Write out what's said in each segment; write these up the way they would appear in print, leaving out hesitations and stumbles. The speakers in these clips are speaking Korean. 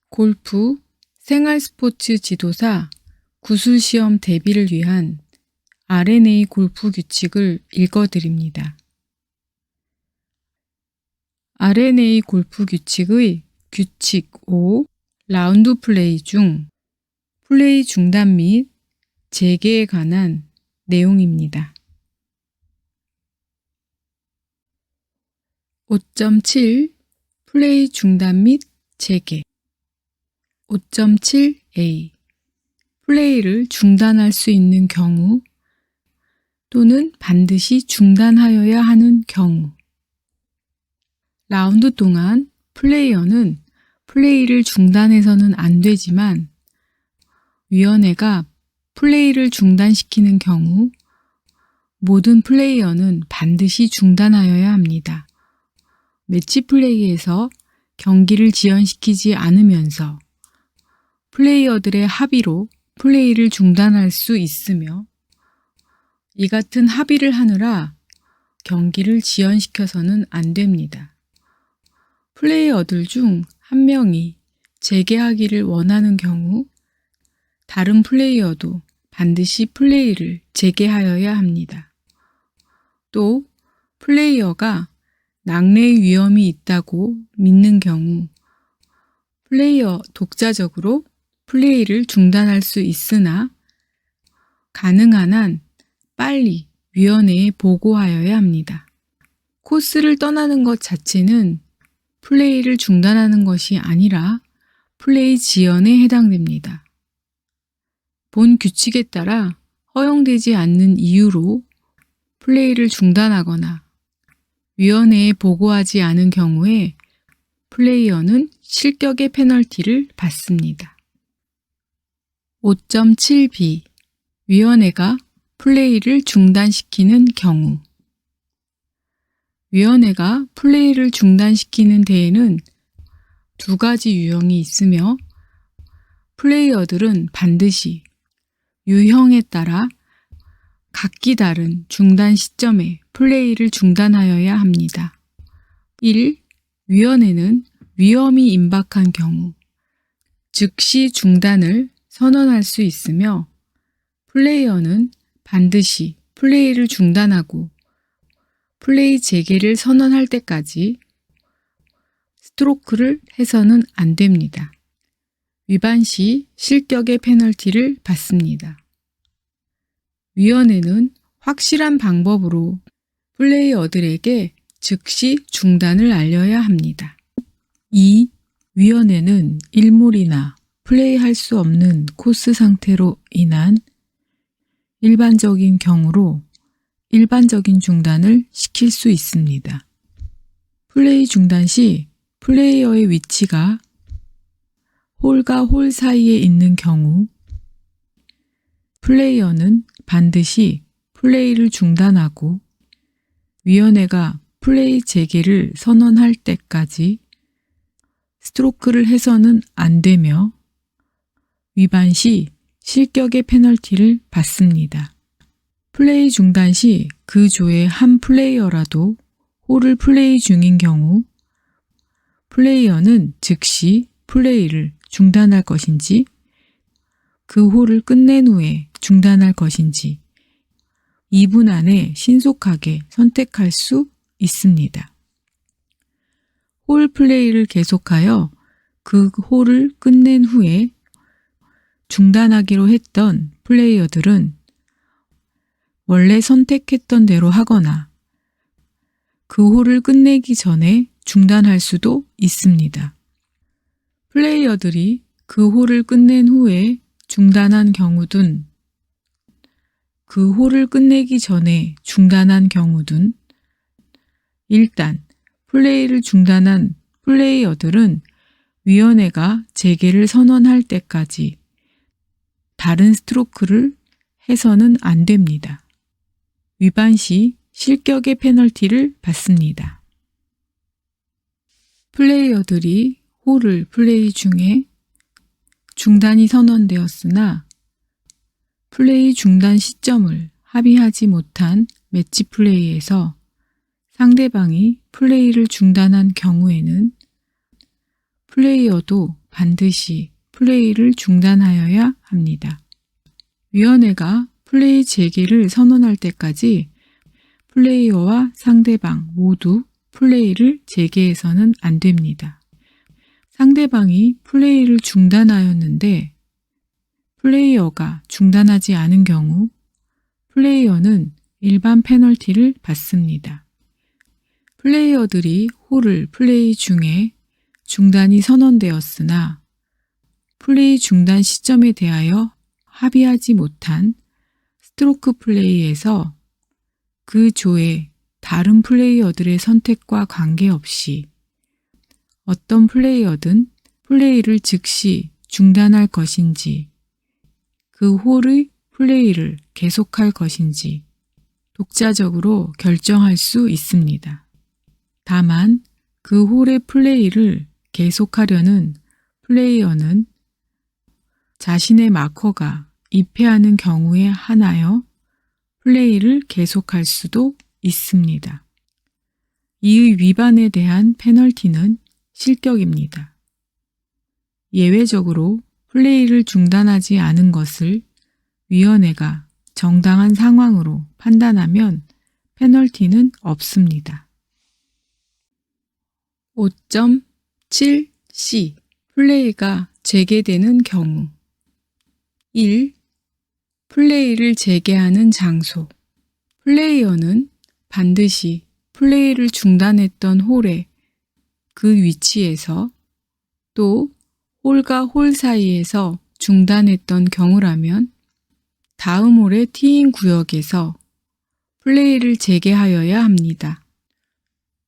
골프 생활스포츠 지도사 구술시험 대비를 위한 R&A 골프 규칙을 읽어드립니다. R&A 골프 규칙의 규칙 5. 라운드 플레이 중 플레이 중단 및 재개에 관한 내용입니다. 5.7 플레이 중단 및 재개 5.7a 플레이를 중단할 수 있는 경우 또는 반드시 중단하여야 하는 경우 라운드 동안 플레이어는 플레이를 중단해서는 안 되지만 위원회가 플레이를 중단시키는 경우 모든 플레이어는 반드시 중단하여야 합니다. 매치 플레이에서 경기를 지연시키지 않으면서 플레이어들의 합의로 플레이를 중단할 수 있으며 이 같은 합의를 하느라 경기를 지연시켜서는 안 됩니다. 플레이어들 중 한 명이 재개하기를 원하는 경우 다른 플레이어도 반드시 플레이를 재개하여야 합니다. 또 플레이어가 낙뢰 위험이 있다고 믿는 경우 플레이어 독자적으로 플레이를 중단할 수 있으나 가능한 한 빨리 위원회에 보고하여야 합니다. 코스를 떠나는 것 자체는 플레이를 중단하는 것이 아니라 플레이 지연에 해당됩니다. 본 규칙에 따라 허용되지 않는 이유로 플레이를 중단하거나 위원회에 보고하지 않은 경우에 플레이어는 실격의 페널티를 받습니다. 5.7b 위원회가 플레이를 중단시키는 경우 위원회가 플레이를 중단시키는 데에는 두 가지 유형이 있으며 플레이어들은 반드시 유형에 따라 각기 다른 중단 시점에 플레이를 중단하여야 합니다. 1. 위원회는 위험이 임박한 경우 즉시 중단을 선언할 수 있으며 플레이어는 반드시 플레이를 중단하고 플레이 재개를 선언할 때까지 스트로크를 해서는 안 됩니다. 위반 시 실격의 페널티를 받습니다. 위원회는 확실한 방법으로 플레이어들에게 즉시 중단을 알려야 합니다. 2. 위원회는 일몰이나 플레이할 수 없는 코스 상태로 인한 일반적인 경우로 일반적인 중단을 시킬 수 있습니다. 플레이 중단 시 플레이어의 위치가 홀과 홀 사이에 있는 경우 플레이어는 반드시 플레이를 중단하고 위원회가 플레이 재개를 선언할 때까지 스트로크를 해서는 안 되며 위반 시 실격의 페널티를 받습니다. 플레이 중단 시 그 조의 한 플레이어라도 홀을 플레이 중인 경우 플레이어는 즉시 플레이를 중단할 것인지 그 홀을 끝낸 후에 중단할 것인지 2분 안에 신속하게 선택할 수 있습니다. 홀 플레이를 계속하여 그 홀을 끝낸 후에 중단하기로 했던 플레이어들은 원래 선택했던 대로 하거나 그 홀을 끝내기 전에 중단할 수도 있습니다. 플레이어들이 그 홀을 끝낸 후에 중단한 경우든 그 홀을 끝내기 전에 중단한 경우든 일단 플레이를 중단한 플레이어들은 위원회가 재개를 선언할 때까지 다른 스트로크를 해서는 안 됩니다. 위반 시 실격의 페널티를 받습니다. 플레이어들이 홀을 플레이 중에 중단이 선언되었으나 플레이 중단 시점을 합의하지 못한 매치 플레이에서 상대방이 플레이를 중단한 경우에는 플레이어도 반드시 플레이를 중단하여야 합니다. 위원회가 플레이 재개를 선언할 때까지 플레이어와 상대방 모두 플레이를 재개해서는 안 됩니다. 상대방이 플레이를 중단하였는데 플레이어가 중단하지 않은 경우 플레이어는 일반 페널티를 받습니다. 플레이어들이 홀을 플레이 중에 중단이 선언되었으나 플레이 중단 시점에 대하여 합의하지 못한 스트로크 플레이에서 그 조의 다른 플레이어들의 선택과 관계없이 어떤 플레이어든 플레이를 즉시 중단할 것인지 그 홀의 플레이를 계속할 것인지 독자적으로 결정할 수 있습니다. 다만 그 홀의 플레이를 계속하려는 플레이어는 자신의 마커가 입회하는 경우에 한하여 플레이를 계속할 수도 있습니다. 이의 위반에 대한 페널티는 실격입니다. 예외적으로 플레이를 중단하지 않은 것을 위원회가 정당한 상황으로 판단하면 페널티는 없습니다. 5.7c 플레이가 재개되는 경우 1. 플레이를 재개하는 장소 플레이어는 반드시 플레이를 중단했던 홀의 그 위치에서 또 홀과 홀 사이에서 중단했던 경우라면 다음 홀의 티인 구역에서 플레이를 재개하여야 합니다.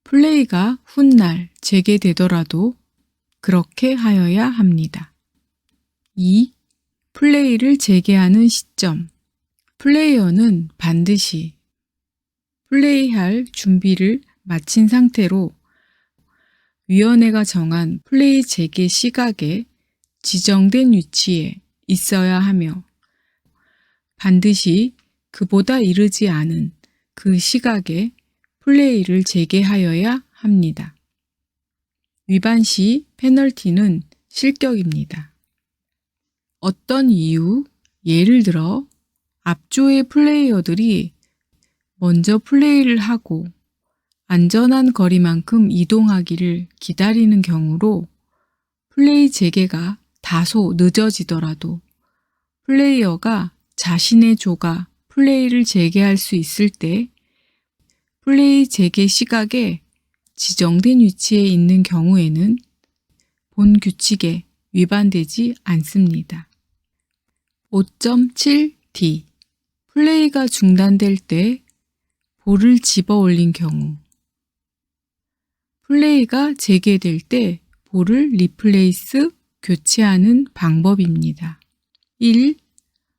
플레이가 훗날 재개되더라도 그렇게 하여야 합니다. 2. 플레이를 재개하는 시점 플레이어는 반드시 플레이할 준비를 마친 상태로 위원회가 정한 플레이 재개 시각에 지정된 위치에 있어야 하며 반드시 그보다 이르지 않은 그 시각에 플레이를 재개하여야 합니다. 위반 시 페널티는 실격입니다. 어떤 이유, 예를 들어 앞조의 플레이어들이 먼저 플레이를 하고 안전한 거리만큼 이동하기를 기다리는 경우로 플레이 재개가 다소 늦어지더라도 플레이어가 자신의 조가 플레이를 재개할 수 있을 때 플레이 재개 시각에 지정된 위치에 있는 경우에는 본 규칙에 위반되지 않습니다. 5.7d 플레이가 중단될 때 볼을 집어 올린 경우 플레이가 재개될 때 볼을 리플레이스 교체하는 방법입니다. 1.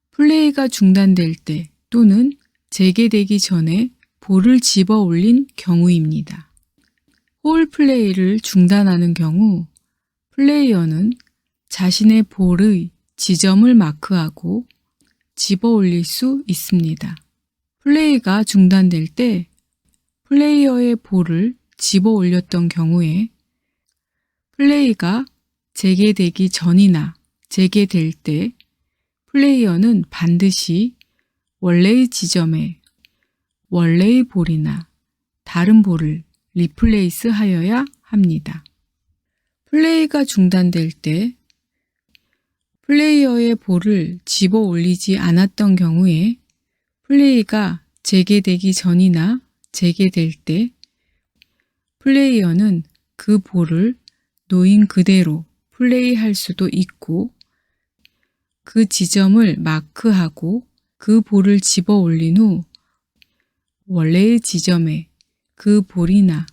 플레이가 중단될 때 또는 재개되기 전에 볼을 집어 올린 경우입니다. 홀 플레이를 중단하는 경우 플레이어는 자신의 볼의 지점을 마크하고 집어 올릴 수 있습니다. 플레이가 중단될 때 플레이어의 볼을 집어 올렸던 경우에 플레이가 재개되기 전이나 재개될 때 플레이어는 반드시 원래의 지점에 원래의 볼이나 다른 볼을 리플레이스 하여야 합니다. 플레이가 중단될 때 플레이어의 볼을 집어 올리지 않았던 경우에 플레이가 재개되기 전이나 재개될 때 플레이어는 그 볼을 놓인 그대로 플레이할 수도 있고 그 지점을 마크하고 그 볼을 집어 올린 후 원래의 지점에 그 볼이나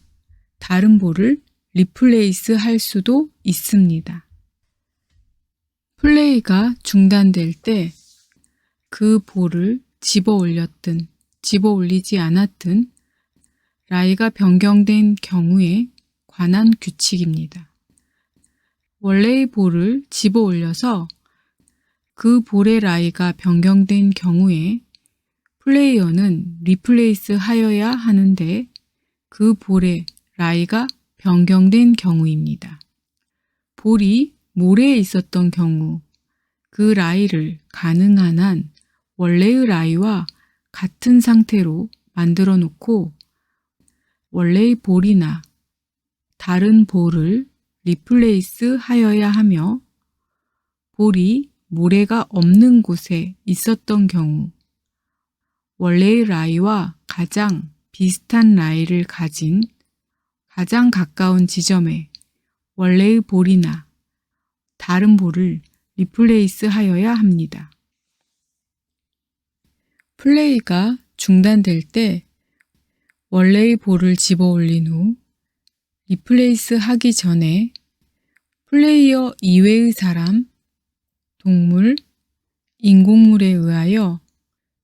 다른 볼을 리플레이스 할 수도 있습니다. 플레이가 중단될 때 그 볼을 집어 올렸든 집어 올리지 않았든 라이가 변경된 경우에 관한 규칙입니다. 원래의 볼을 집어 올려서 그 볼의 라이가 변경된 경우에 플레이어는 리플레이스 하여야 하는데 그 볼의 라이가 변경된 경우입니다. 볼이 모래에 있었던 경우 그 라이를 가능한 한 원래의 라이와 같은 상태로 만들어 놓고 원래의 볼이나 다른 볼을 리플레이스 하여야 하며 볼이 모래가 없는 곳에 있었던 경우 원래의 라이와 가장 비슷한 라이를 가진 가장 가까운 지점에 원래의 볼이나 다른 볼을 리플레이스 하여야 합니다. 플레이가 중단될 때 원래의 볼을 집어 올린 후 리플레이스 하기 전에 플레이어 이외의 사람, 동물, 인공물에 의하여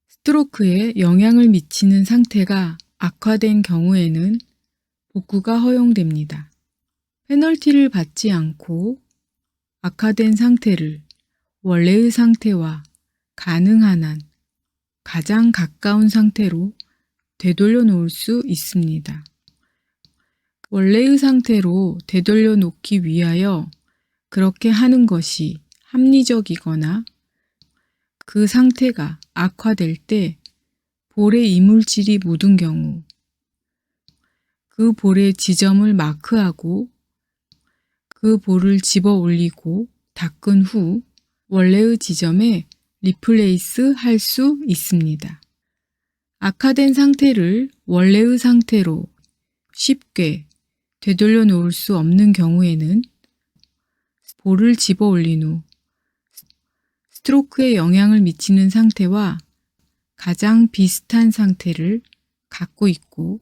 스트로크에 영향을 미치는 상태가 악화된 경우에는 복구가 허용됩니다. 페널티를 받지 않고 악화된 상태를 원래의 상태와 가능한 한 가장 가까운 상태로 되돌려 놓을 수 있습니다. 원래의 상태로 되돌려 놓기 위하여 그렇게 하는 것이 합리적이거나 그 상태가 악화될 때 볼에 이물질이 묻은 경우 그 볼의 지점을 마크하고 그 볼을 집어 올리고 닦은 후 원래의 지점에 리플레이스 할 수 있습니다. 악화된 상태를 원래의 상태로 쉽게 되돌려 놓을 수 없는 경우에는 볼을 집어 올린 후 스트로크에 영향을 미치는 상태와 가장 비슷한 상태를 갖고 있고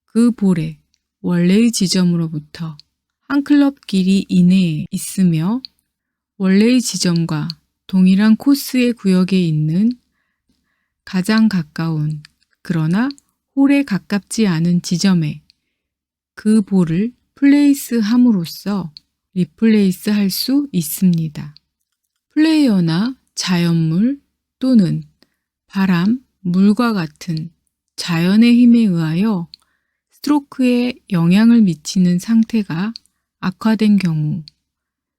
그 볼의 원래의 지점으로부터 한 클럽 길이 이내에 있으며 원래의 지점과 동일한 코스의 구역에 있는 가장 가까운 그러나 홀에 가깝지 않은 지점에 그 볼을 플레이스 함으로써 리플레이스 할 수 있습니다. 플레이어나 자연물 또는 바람, 물과 같은 자연의 힘에 의하여 스트로크에 영향을 미치는 상태가 악화된 경우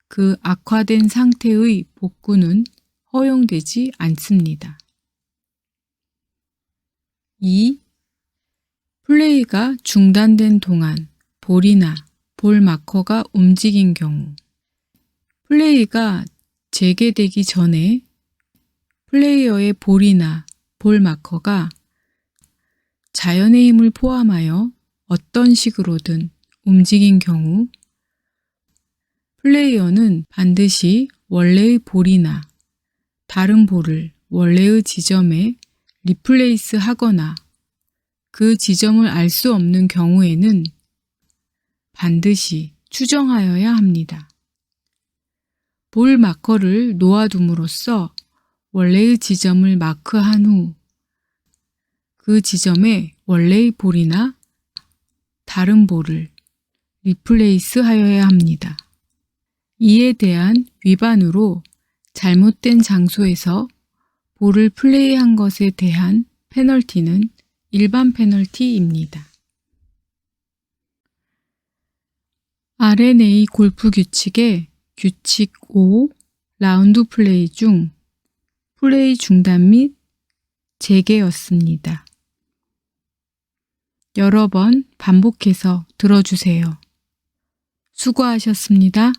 그 악화된 상태의 복구는 허용되지 않습니다. 2. 플레이가 중단된 동안 볼이나 볼 마커가 움직인 경우 플레이가 재개되기 전에 플레이어의 볼이나 볼 마커가 자연의 힘을 포함하여 어떤 식으로든 움직인 경우 플레이어는 반드시 원래의 볼이나 다른 볼을 원래의 지점에 리플레이스 하거나 그 지점을 알 수 없는 경우에는 반드시 추정하여야 합니다. 볼 마커를 놓아둠으로써 원래의 지점을 마크한 후 그 지점에 원래의 볼이나 다른 볼을 리플레이스 하여야 합니다. 이에 대한 위반으로 잘못된 장소에서 볼을 플레이한 것에 대한 페널티는 일반 페널티입니다. R&A 골프 규칙의 규칙 5 라운드 플레이 중 플레이 중단 및 재개였습니다. 여러 번 반복해서 들어주세요. 수고하셨습니다.